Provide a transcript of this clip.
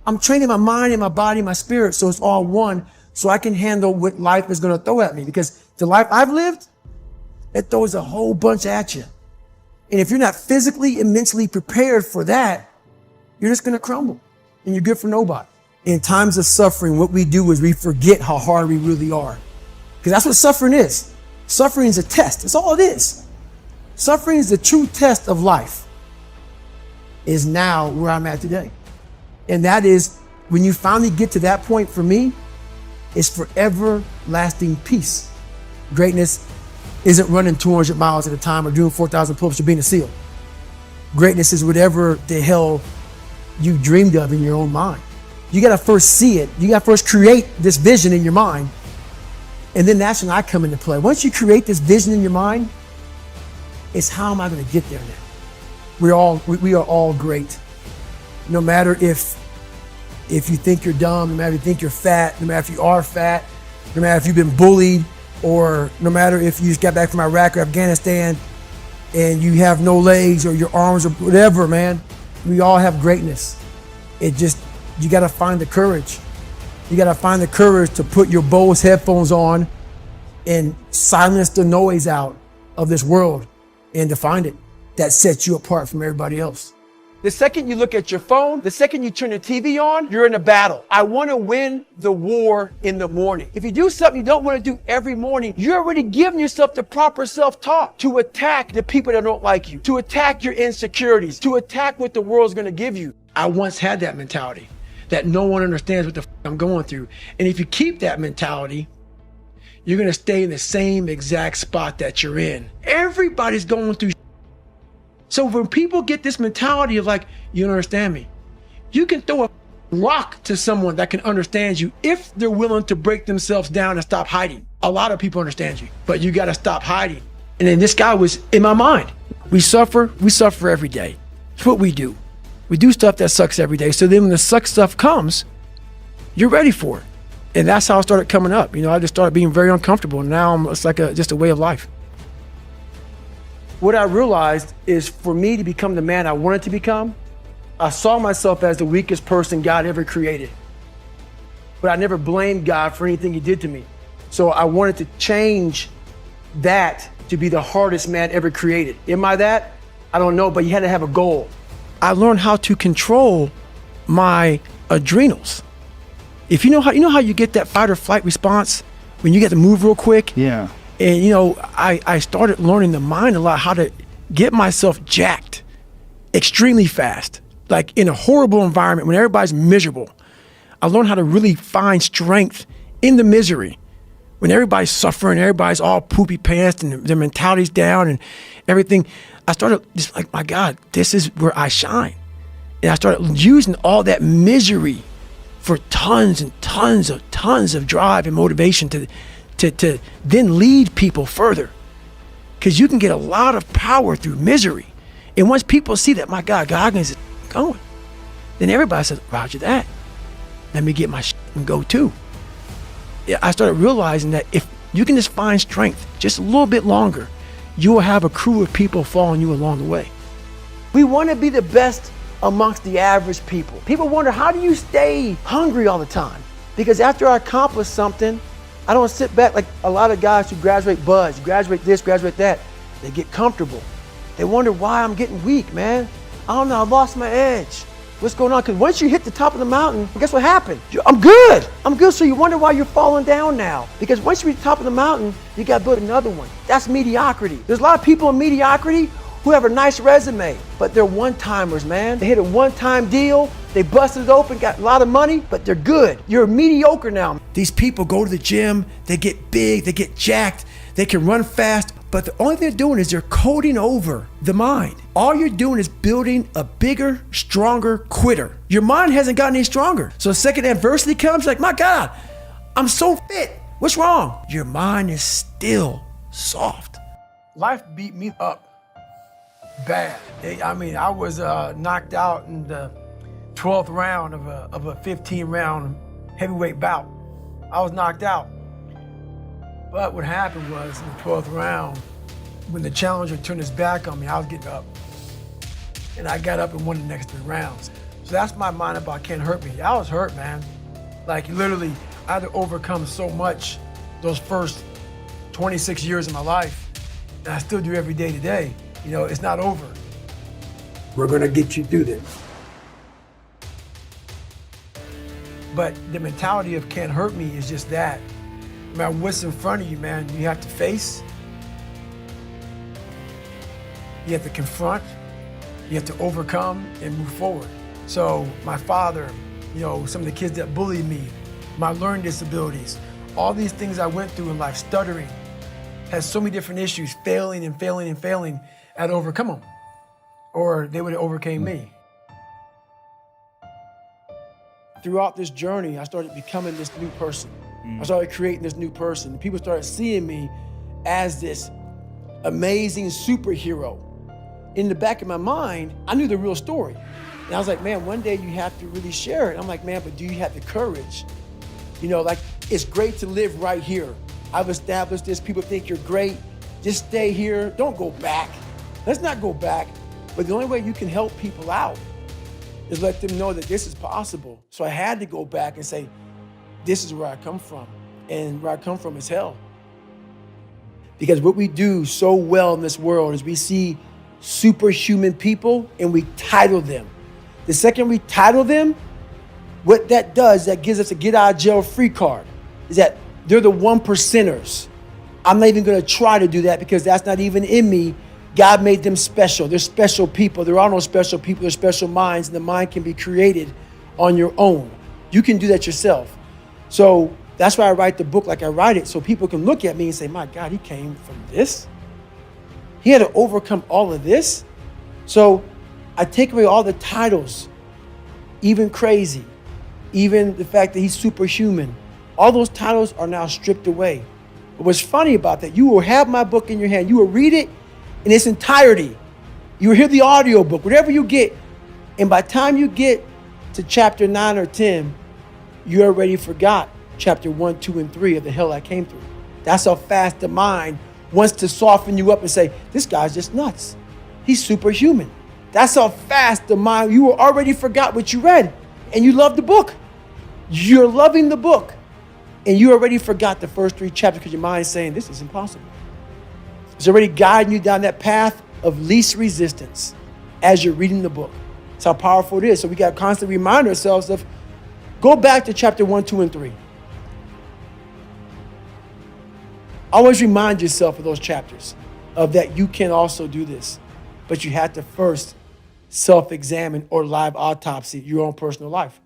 I'm training my mind and my body and my spirit so it's all one, so I can handle what life is going to throw at me. Because the life I've lived, it throws a whole bunch at you. And if you're not physically and mentally prepared for that, you're just going to crumble and you're good for nobody. In times of suffering, what we do is we forget how hard we really are. Because that's what suffering is. Suffering is a test. That's all it is. Suffering is the true test of life. Is now where I'm at today. And that is when you finally get to that point for me, it's forever lasting peace. Greatness isn't running 200 miles at a time or doing 4,000 pull-ups or being a SEAL. Greatness is whatever the hell you dreamed of in your own mind. You gotta first see it. You gotta first create this vision in your mind. And then that's when I come into play. Once you create this vision in your mind, it's how am I gonna get there now? We are all great. No matter if you think you're dumb, no matter if you think you're fat, no matter if you are fat, no matter if you've been bullied, or no matter if you just got back from Iraq or Afghanistan and you have no legs or your arms or whatever, man, we all have greatness. You gotta find the courage. You gotta find the courage to put your Bose headphones on and silence the noise out of this world and to find it. That sets you apart from everybody else. The second you look at your phone, the second you turn the TV on, you're in a battle. I want to win the war in the morning. If you do something you don't want to do every morning, you're already giving yourself the proper self-talk to attack the people that don't like you, to attack your insecurities, to attack what the world's going to give you. I once had that mentality that no one understands what the I'm going through. And if you keep that mentality, you're going to stay in the same exact spot that you're in. Everybody's going through. So when people get this mentality of like, you don't understand me, you can throw a rock to someone that can understand you if they're willing to break themselves down and stop hiding. A lot of people understand you, but you got to stop hiding. And then this guy was in my mind. We suffer every day. It's what we do. We do stuff that sucks every day. So then when the suck stuff comes, you're ready for it. And that's how I started coming up. I just started being very uncomfortable. And now it's like just a way of life. What I realized is for me to become the man I wanted to become, I saw myself as the weakest person God ever created. But I never blamed God for anything he did to me. So I wanted to change that to be the hardest man ever created. Am I that? I don't know, but you had to have a goal. I learned how to control my adrenals. If you know how you get that fight or flight response when you get to move real quick? Yeah. And I started learning the mind a lot, how to get myself jacked extremely fast, like in a horrible environment when everybody's miserable. I learned how to really find strength in the misery. When everybody's suffering, everybody's all poopy pants and their mentality's down and everything, I started just like, my God, this is where I shine. And I started using all that misery for tons and tons of drive and motivation to then lead people further. Because you can get a lot of power through misery. And once people see that, my God, Goggins is going, then everybody says, roger that. Let me get my shit and go too. I started realizing that if you can just find strength just a little bit longer, you will have a crew of people following you along the way. We want to be the best amongst the average people. People wonder, how do you stay hungry all the time? Because after I accomplish something, I don't sit back like a lot of guys who graduate buds, graduate this, graduate that. They get comfortable. They wonder why I'm getting weak, man. I don't know, I lost my edge. What's going on? Because once you hit the top of the mountain, guess what happened? I'm good. So you wonder why you're falling down now. Because once you reach the top of the mountain, you got to build another one. That's mediocrity. There's a lot of people in mediocrity who have a nice resume, but they're one-timers, man. They hit a one-time deal, they busted it open, got a lot of money, but they're good. You're mediocre now. These people go to the gym, they get big, they get jacked, they can run fast, but the only thing they're doing is they're coding over the mind. All you're doing is building a bigger, stronger quitter. Your mind hasn't gotten any stronger. So the second adversity comes, like, my God, I'm so fit. What's wrong? Your mind is still soft. Life beat me up bad. I was knocked out in the 12th round of a 15-round heavyweight bout. I was knocked out. But what happened was in the 12th round, when the challenger turned his back on me, I was getting up. And I got up and won the next 3 rounds. So that's my mind about Can't Hurt Me. I was hurt, man. Like literally, I had to overcome so much those first 26 years of my life. And I still do every day today. You know, it's not over. We're gonna get you through this. But the mentality of Can't Hurt Me is just that. Man, what's in front of you, man, you have to face. You have to confront. You have to overcome and move forward. So my father, you know, some of the kids that bullied me, my learning disabilities, all these things I went through in life, stuttering, had so many different issues, failing and failing and failing, I had to overcome them. Or they would have overcame me. Throughout this journey, I started becoming this new person. I started creating this new person. People started seeing me as this amazing superhero. In the back of my mind, I knew the real story. And I was like, man, one day you have to really share it. I'm like, man, but do you have the courage? You know, like, it's great to live right here. I've established this. People think you're great. Just stay here. Don't go back. Let's not go back. But the only way you can help people out is let them know that this is possible. So I had to go back and say, this is where I come from. And where I come from is hell. Because what we do so well in this world is we see superhuman people and we title them. The second we title them, what that does, that gives us a get out of jail free card, is that they're the 1%ers. I'm not even gonna try to do that because that's not even in me. God made them special. They're special people. There are no special people, they're special minds, and the mind can be created on your own. You can do that yourself. So that's why I write the book like I write it, so people can look at me and say, my God, he came from this? He had to overcome all of this? So I take away all the titles, even crazy, even the fact that he's superhuman. All those titles are now stripped away. But what's funny about that, you will have my book in your hand. You will read it in its entirety. You will hear the audio book, whatever you get. And by the time you get to chapter 9 or 10, you already forgot chapter 1, 2, and 3 of the hell I came through. That's how fast the mind wants to soften you up and say, this guy's just nuts. He's superhuman. That's how fast the mind, you already forgot what you read and you love the book. You're loving the book and you already forgot the first 3 chapters because your mind is saying, this is impossible. It's already guiding you down that path of least resistance as you're reading the book. That's how powerful it is. So we got to constantly remind ourselves of, go back to chapter 1, 2, and 3. Always remind yourself of those chapters, of that you can also do this. But you have to first self-examine or live autopsy your own personal life.